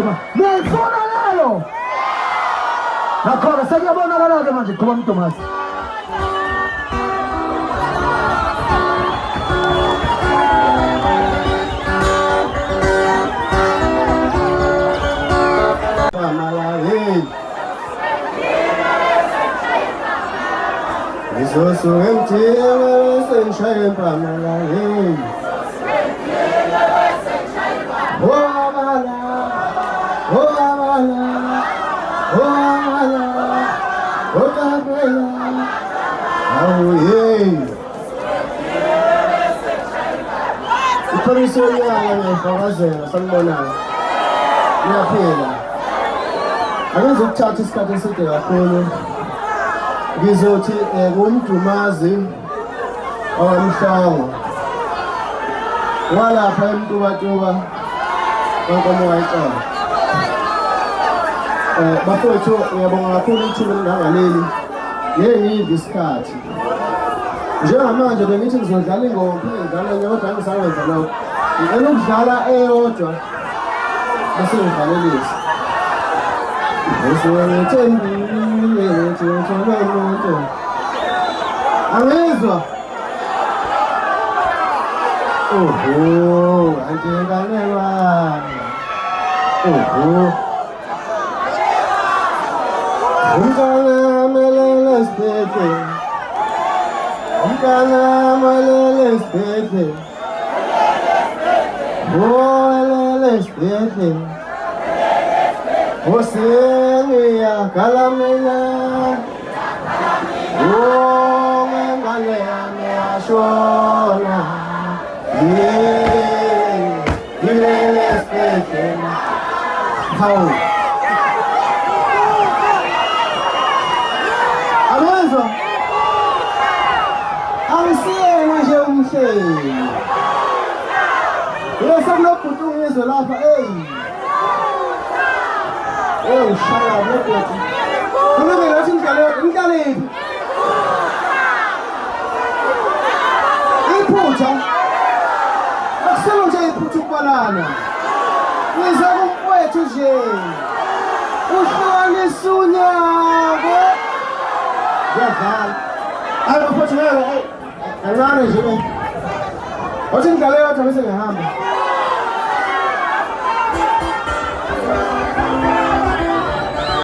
mtu nifuna lelo nakhona sekuyabonakala-ke manje kuba mntomazi Izoso emthini sengishaye empamalangeni Ipholisa yonyaka ngiyayifakazela sanibonana iyaphila angizokuthatha isikhathi eside kakhulu ngizothi kumdumazi owamhlongo walapha eMtubatuba konkomo wayicala bafowethu ngiyabonga kakhulu ithuba elingangaleli ngiyengidla isikhathi njengamanje bengithi ngizodlala ingoma ngidlala kodwa ngisawenza lokho ngicela ukudlala eyodwa bese ngidlalelisa angizwa angingane wami umntwana amelele esibhedlela umntwana amelele esibhedlela elele esibhedlela Osengia kalamela mengale ashona ilele spekena how Amezo Amsiye nje umhleli Yesa nokuthungizwe lapha shut up, look at you. Look at us, Italy. Iputa. Maximo já iputa banana. Mas é poeta, gente. O Joane Sunhago. Já tá. Aí, eu vou te ver. É lá, né, gente? Hoje em galera, talvez ele rama.